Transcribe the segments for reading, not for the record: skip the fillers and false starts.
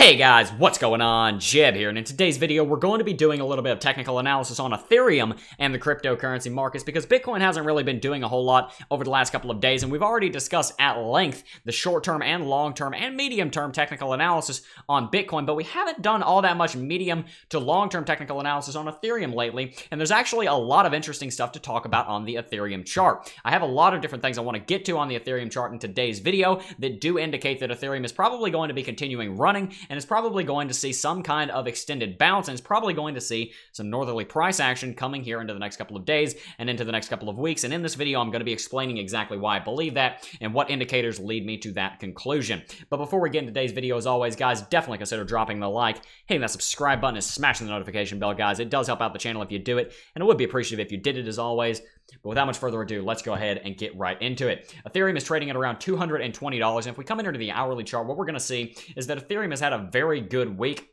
Hey guys, what's going on? Jeb here, and in today's video, we're going to be doing a little bit of technical analysis on Ethereum and the cryptocurrency markets because Bitcoin hasn't really been doing a whole lot over the last couple of days, and we've already discussed at length the short-term and long-term and medium-term technical analysis on Bitcoin, but we haven't done all that much medium to long-term technical analysis on Ethereum lately, and there's actually a lot of interesting stuff to talk about on the Ethereum chart. I have a lot of different things I want to get to on the Ethereum chart in today's video that do indicate that Ethereum is probably going to be continuing running, and it's probably going to see some kind of extended bounce, and it's probably going to see some northerly price action coming here into the next couple of days and into the next couple of weeks. And in this video, I'm going to be explaining exactly why I believe that and what indicators lead me to that conclusion. But before we get into today's video, as always, guys, definitely consider dropping the like, hitting that subscribe button, and smashing the notification bell, guys. It does help out the channel if you do it, and I would be appreciative if you did it, as always. But without much further ado, let's go ahead and get right into it. Ethereum is trading at around $220, and if we come into the hourly chart, what we're going to see is that Ethereum has had a very good week.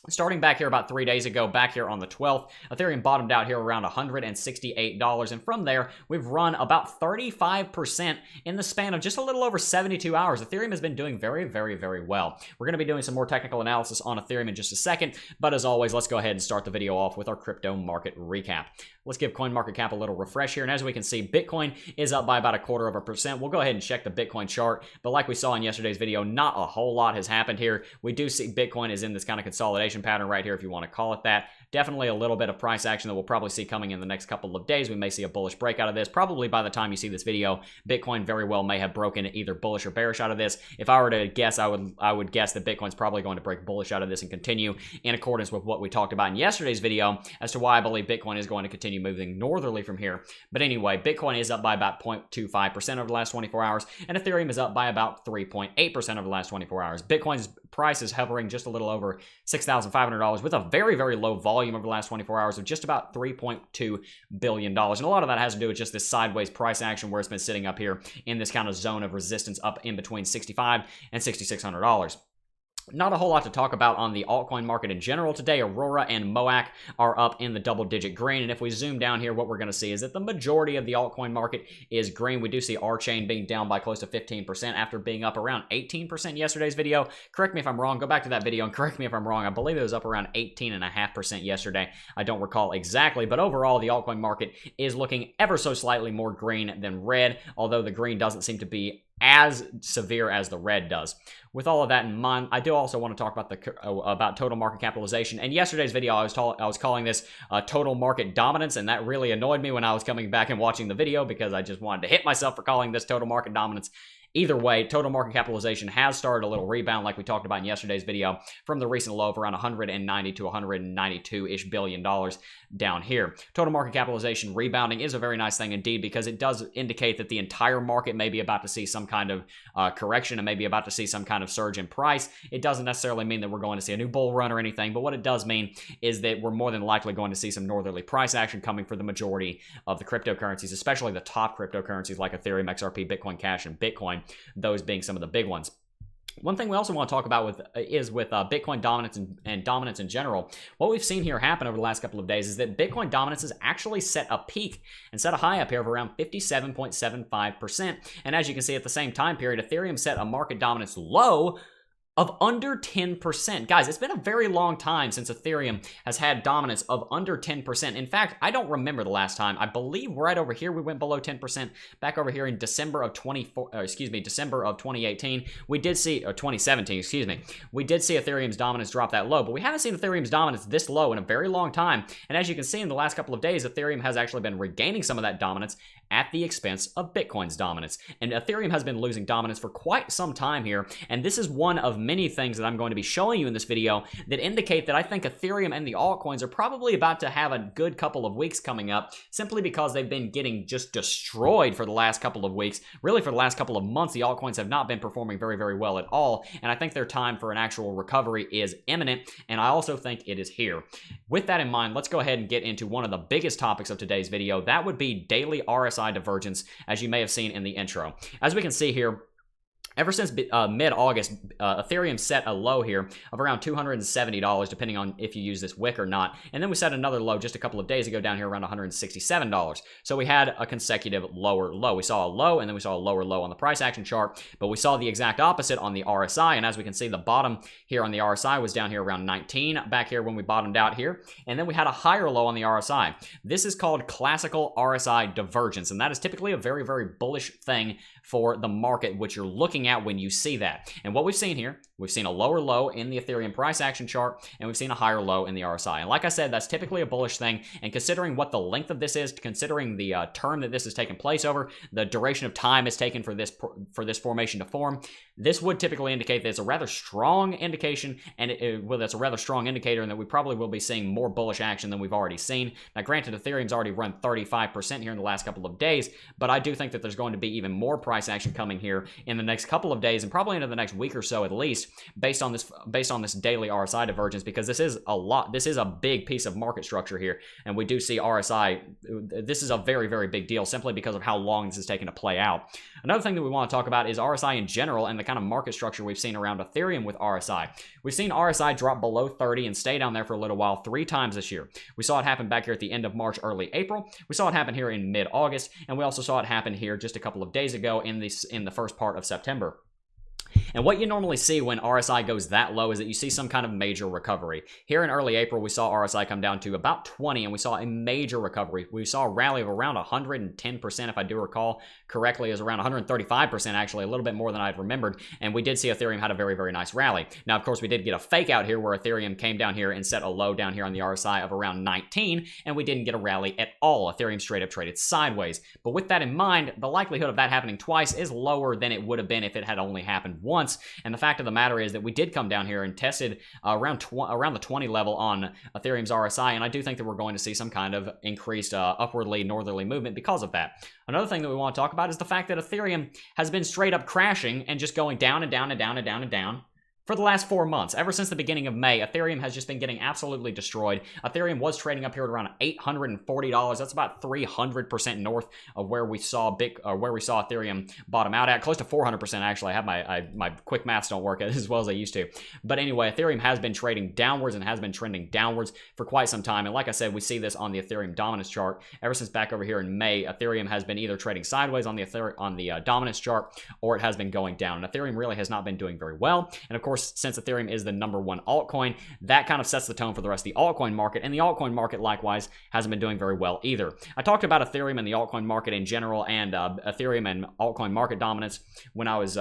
Starting back here about 3 days ago, back here on the 12th, Ethereum bottomed out here around $168, and from there, we've run about 35% in the span of just a little over 72 hours. Ethereum has been doing very, very, very well. We're going to be doing some more technical analysis on Ethereum in just a second, but as always, let's go ahead and start the video off with our crypto market recap. Let's give CoinMarketCap a little refresh here, and as we can see, Bitcoin is up by about 0.25%. We'll go ahead and check the Bitcoin chart, but like we saw in yesterday's video, not a whole lot has happened here. We do see Bitcoin is in this kind of consolidation pattern right here, if you want to call it that. Definitely a little bit of price action that we'll probably see coming in the next couple of days. We may see a bullish break out of this. Probably by the time you see this video, Bitcoin very well may have broken either bullish or bearish out of this. If I were to guess, I would guess that Bitcoin's probably going to break bullish out of this and continue in accordance with what we talked about in yesterday's video as to why I believe Bitcoin is going to continue moving northerly from here. But anyway, Bitcoin is up by about 0.25% over the last 24 hours, and Ethereum is up by about 3.8% over the last 24 hours. Bitcoin's price is hovering just a little over $6,500 with a very, very low volume over the last 24 hours of just about $3.2 billion. And a lot of that has to do with just this sideways price action where it's been sitting up here in this kind of zone of resistance up in between $6,500 and $6,600. Not a whole lot to talk about on the altcoin market in general today. Aurora and MOAC are up in the double-digit green, and if we zoom down here, what we're going to see is that the majority of the altcoin market is green. We do see Rchain being down by close to 15% after being up around 18% yesterday's video. Correct me if I'm wrong. Go back to that video and correct me if I'm wrong. I believe it was up around 18.5% yesterday. I don't recall exactly, but overall, the altcoin market is looking ever so slightly more green than red, although the green doesn't seem to be as severe as the red does. With all of that in mind, I do also want to talk about total market capitalization. In yesterday's video, I was calling this total market dominance, and that really annoyed me when I was coming back and watching the video because I just wanted to hit myself for calling this total market dominance. Either way, total market capitalization has started a little rebound like we talked about in yesterday's video from the recent low of around 190 to 192-ish billion dollars down here. Total market capitalization rebounding is a very nice thing indeed because it does indicate that the entire market may be about to see some kind of correction and maybe about to see some kind of surge in price. It doesn't necessarily mean that we're going to see a new bull run or anything, but what it does mean is that we're more than likely going to see some northerly price action coming for the majority of the cryptocurrencies, especially the top cryptocurrencies like Ethereum, XRP, Bitcoin Cash, and Bitcoin, those being some of the big ones. One thing we also want to talk about is Bitcoin dominance and dominance in general. What we've seen here happen over the last couple of days is that Bitcoin dominance has actually set a peak and set a high up here of around 57.75%. And as you can see at the same time period, Ethereum set a market dominance low of under 10%. Guys, it's been a very long time since Ethereum has had dominance of under 10%. In fact, I don't remember the last time. I believe right over here we went below 10%. Back over here in December of 2018, we did see, or 2017, excuse me, we did see Ethereum's dominance drop that low, but we haven't seen Ethereum's dominance this low in a very long time. And as you can see in the last couple of days, Ethereum has actually been regaining some of that dominance at the expense of Bitcoin's dominance. And Ethereum has been losing dominance for quite some time here, and this is one of many things that I'm going to be showing you in this video that indicate that I think Ethereum and the altcoins are probably about to have a good couple of weeks coming up simply because they've been getting just destroyed for the last couple of weeks. Really, for the last couple of months, the altcoins have not been performing very, very well at all, and I think their time for an actual recovery is imminent, and I also think it is here. With that in mind, let's go ahead and get into one of the biggest topics of today's video. That would be daily RSI divergence, as you may have seen in the intro. As we can see here, Ever since mid-August, Ethereum set a low here of around $270, depending on if you use this wick or not. And then we set another low just a couple of days ago down here around $167. So we had a consecutive lower low. We saw a low, and then we saw a lower low on the price action chart, but we saw the exact opposite on the RSI. And as we can see, the bottom here on the RSI was down here around 19 back here when we bottomed out here. And then we had a higher low on the RSI. This is called classical RSI divergence, and that is typically a very, very bullish thing for the market, which you're looking at when you see that. And what we've seen here, we've seen a lower low in the Ethereum price action chart, and we've seen a higher low in the RSI. And like I said, that's typically a bullish thing. And considering what the length of this is, considering the term that this has taken place over, the duration of time it's taken for this formation to form, this would typically indicate that it's a rather strong indication, and it's a rather strong indicator, and that we probably will be seeing more bullish action than we've already seen. Now, granted, Ethereum's already run 35% here in the last couple of days, but I do think that there's going to be even more price action coming here in the next couple of days, and probably into the next week or so at least, based on this daily RSI divergence, because this is a big piece of market structure here, and we do see RSI, this is a very, very big deal simply because of how long this is taking to play out. Another thing that we want to talk about is RSI in general and the kind of market structure we've seen around Ethereum with RSI. We've seen RSI drop below 30 and stay down there for a little while 3 times this year. We saw it happen back here at the end of March, early April. We saw it happen here in mid-August, and we also saw it happen here just a couple of days ago in the first part of September. And what you normally see when RSI goes that low is that you see some kind of major recovery. Here in early April, we saw RSI come down to about 20, and we saw a major recovery. We saw a rally of around 110%, if I do recall correctly. It was around 135%, actually, a little bit more than I'd remembered. And we did see Ethereum had a very, very nice rally. Now, of course, we did get a fake out here where Ethereum came down here and set a low down here on the RSI of around 19, and we didn't get a rally at all. Ethereum straight up traded sideways. But with that in mind, the likelihood of that happening twice is lower than it would have been if it had only happened once. And the fact of the matter is that we did come down here and tested around the 20 level on Ethereum's RSI, and I do think that we're going to see some kind of increased upwardly northerly movement because of that. Another thing that we want to talk about is the fact that Ethereum has been straight up crashing and just going down and down and down and down and down for the last 4 months. Ever since the beginning of May, Ethereum has just been getting absolutely destroyed. Ethereum was trading up here at around $840. That's about 300% north of where we saw Ethereum bottom out at. Close to 400% actually. I have my quick maths don't work as well as I used to. But anyway, Ethereum has been trading downwards and has been trending downwards for quite some time. And like I said, we see this on the Ethereum dominance chart. Ever since back over here in May, Ethereum has been either trading sideways on the dominance chart, or it has been going down. And Ethereum really has not been doing very well. And of course, since Ethereum is the #1 altcoin, that kind of sets the tone for the rest of the altcoin market, and the altcoin market likewise hasn't been doing very well either. I talked about Ethereum and the altcoin market in general, and Ethereum and altcoin market dominance when I was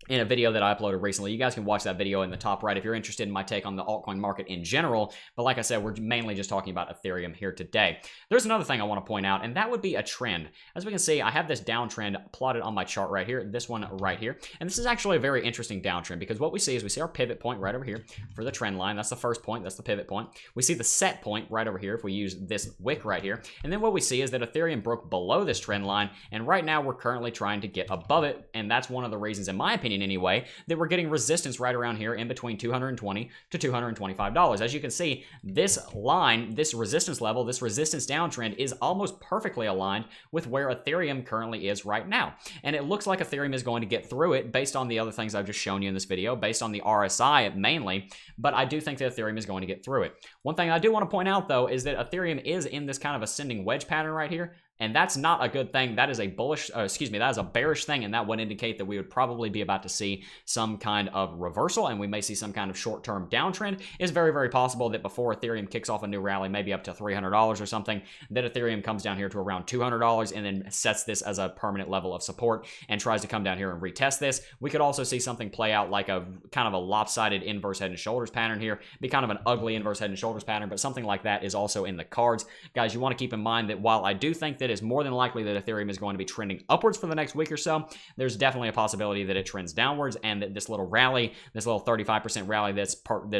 in a video that I uploaded recently. You guys can watch that video in the top right if you're interested in my take on the altcoin market in general. But like I said, we're mainly just talking about Ethereum here today. There's another thing I want to point out, and that would be a trend. As we can see, I have this downtrend plotted on my chart right here, this one right here. And this is actually a very interesting downtrend, because what we see is we see our pivot point right over here for the trend line. That's the first point. That's the pivot point. We see the set point right over here if we use this wick right here. And then what we see is that Ethereum broke below this trend line, and right now we're currently trying to get above it. And that's one of the reasons, in my opinion anyway, that we're getting resistance right around here in between $220 to $225. As you can see, this line, this resistance level, this resistance downtrend is almost perfectly aligned with where Ethereum currently is right now. And it looks like Ethereum is going to get through it based on the other things I've just shown you in this video, based on the RSI mainly, but I do think that Ethereum is going to get through it. One thing I do want to point out though is that Ethereum is in this kind of ascending wedge pattern right here. And that's not a good thing. That is a that is a bearish thing, and that would indicate that we would probably be about to see some kind of reversal, and we may see some kind of short-term downtrend. It's very, very possible that before Ethereum kicks off a new rally, maybe up to $300 or something, that Ethereum comes down here to around $200 and then sets this as a permanent level of support and tries to come down here and retest this. We could also see something play out like a kind of a lopsided inverse head and shoulders pattern here, be kind of an ugly inverse head and shoulders pattern, but something like that is also in the cards. Guys, you want to keep in mind that while I do think that it's more than likely that Ethereum is going to be trending upwards for the next week or so, there's definitely a possibility that it trends downwards, and that this little rally, this little 35% rally that's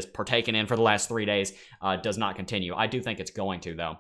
partaken in for the last 3 days does not continue. I do think it's going to, though.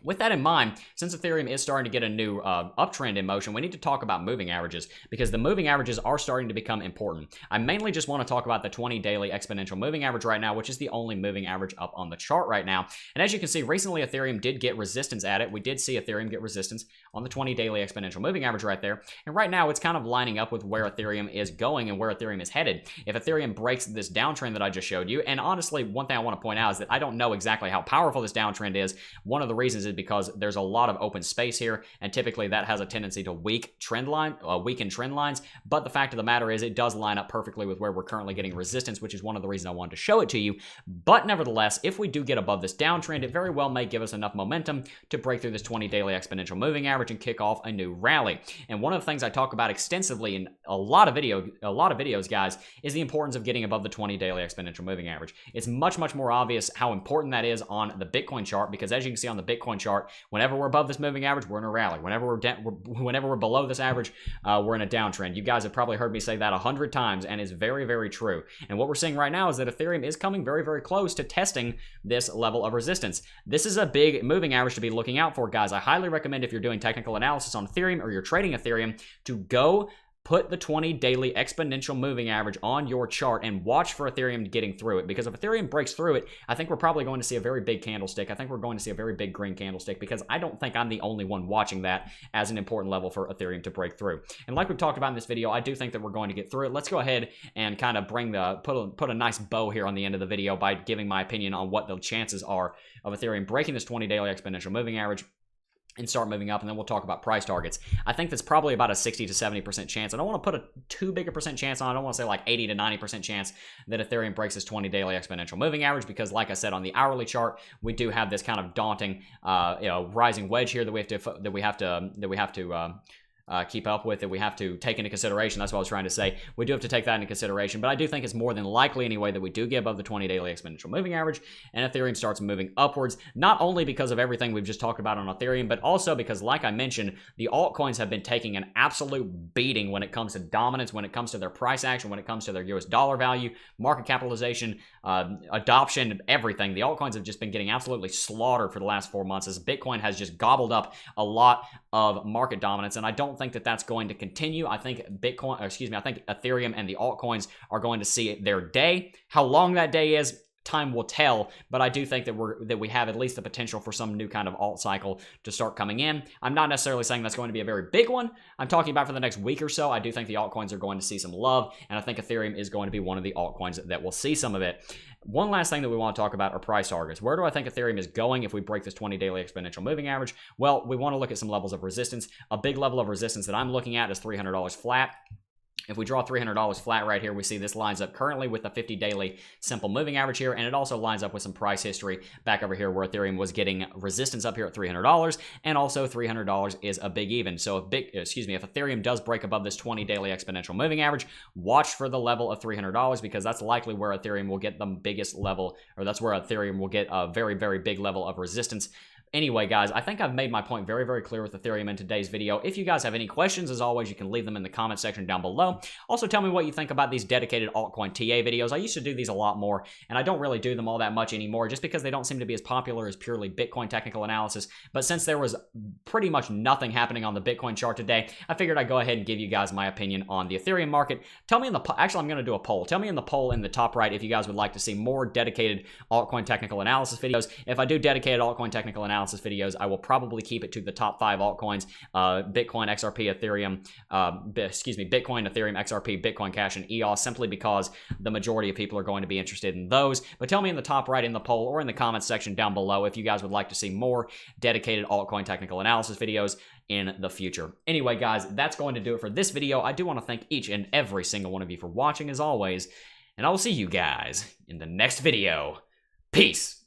With that in mind, since Ethereum is starting to get a new uptrend in motion, we need to talk about moving averages because the moving averages are starting to become important. I mainly just want to talk about the 20 daily exponential moving average right now, which is the only moving average up on the chart right now. And as you can see, recently Ethereum did get resistance at it. We did see Ethereum get resistance on the 20 daily exponential moving average right there. And right now it's kind of lining up with where Ethereum is going and where Ethereum is headed. If Ethereum breaks this downtrend that I just showed you, and honestly, one thing I want to point out is that I don't know exactly how powerful this downtrend is. One of the reasons is because there's a lot of open space here, and typically that has a tendency to weaken trend lines. But the fact of the matter is, it does line up perfectly with where we're currently getting resistance, which is one of the reasons I wanted to show it to you. But nevertheless, if we do get above this downtrend, it very well may give us enough momentum to break through this 20 daily exponential moving average and kick off a new rally. And one of the things I talk about extensively in a lot of videos, guys, is the importance of getting above the 20 daily exponential moving average. It's much more obvious how important that is on the Bitcoin chart, because as you can see on the Bitcoin chart, whenever we're above this moving average, we're in a rally. Whenever we're below this average, we're in a downtrend. You guys have probably heard me say that 100 times, and it's very true. And what we're seeing right now is that Ethereum is coming very close to testing this level of resistance. This is a big moving average to be looking out for, guys. I highly recommend, if you're doing technical analysis on Ethereum or you're trading Ethereum, to go put the 20 daily exponential moving average on your chart and watch for Ethereum getting through it. Because if Ethereum breaks through it, I think we're probably going to see a very big candlestick. I think we're going to see a very big green candlestick, because I don't think I'm the only one watching that as an important level for Ethereum to break through. And like we've talked about in this video, I do think that we're going to get through it. Let's go ahead and kind of put a nice bow here on the end of the video by giving my opinion on what the chances are of Ethereum breaking this 20 daily exponential moving average and start moving up, and then we'll talk about price targets. I think that's probably about a 60 to 70% chance. I don't want to put a too big a percent chance on. I don't want to say like 80 to 90% chance that Ethereum breaks this 20 daily exponential moving average, because like I said, on the hourly chart, we do have this kind of daunting rising wedge here that we have to keep up with, that we have to take into consideration. That's what I was trying to say. We do have to take that into consideration, but I do think it's more than likely anyway that we do get above the 20 daily exponential moving average and Ethereum starts moving upwards, not only because of everything we've just talked about on Ethereum, but also because, like I mentioned, the altcoins have been taking an absolute beating when it comes to dominance, when it comes to their price action, when it comes to their US dollar value, market capitalization, adoption, everything. The altcoins have just been getting absolutely slaughtered for the last 4 months as Bitcoin has just gobbled up a lot of market dominance, and I don't think that that's going to continue. I think I think Ethereum and the altcoins are going to see their day. How long that day is, time will tell, but I do think that we have at least the potential for some new kind of alt cycle to start coming in. I'm not necessarily saying that's going to be a very big one. I'm talking about for the next week or so. I do think the altcoins are going to see some love, and I think Ethereum is going to be one of the altcoins that will see some of it. One last thing that we want to talk about are price targets. Where do I think Ethereum is going if we break this 20 daily exponential moving average? Well, we want to look at some levels of resistance. A big level of resistance that I'm looking at is $300 flat. If we draw $300 flat right here, we see this lines up currently with the 50 daily simple moving average here, and it also lines up with some price history back over here where Ethereum was getting resistance up here at $300, and also $300 is a big even. So if Ethereum does break above this 20 daily exponential moving average, watch for the level of $300, because that's likely where Ethereum will get the biggest level, or that's where Ethereum will get a very big level of resistance. Anyway, guys, I think I've made my point very clear with Ethereum in today's video. If you guys have any questions, as always, you can leave them in the comment section down below. Also, tell me what you think about these dedicated altcoin TA videos. I used to do these a lot more, and I don't really do them all that much anymore, just because they don't seem to be as popular as purely Bitcoin technical analysis. But since there was pretty much nothing happening on the Bitcoin chart today, I figured I'd go ahead and give you guys my opinion on the Ethereum market. Tell me in the... Actually, I'm going to do a poll. Tell me in the poll in the top right if you guys would like to see more dedicated altcoin technical analysis videos. If I do dedicated altcoin technical analysis videos, I will probably keep it to the top 5 altcoins: Bitcoin, XRP, Ethereum, Bitcoin, Ethereum, XRP, Bitcoin Cash, and EOS, simply because the majority of people are going to be interested in those. But tell me in the top right in the poll or in the comments section down below if you guys would like to see more dedicated altcoin technical analysis videos in the future. Anyway, guys, that's going to do it for this video. I do want to thank each and every single one of you for watching, as always, and I will see you guys in the next video. Peace!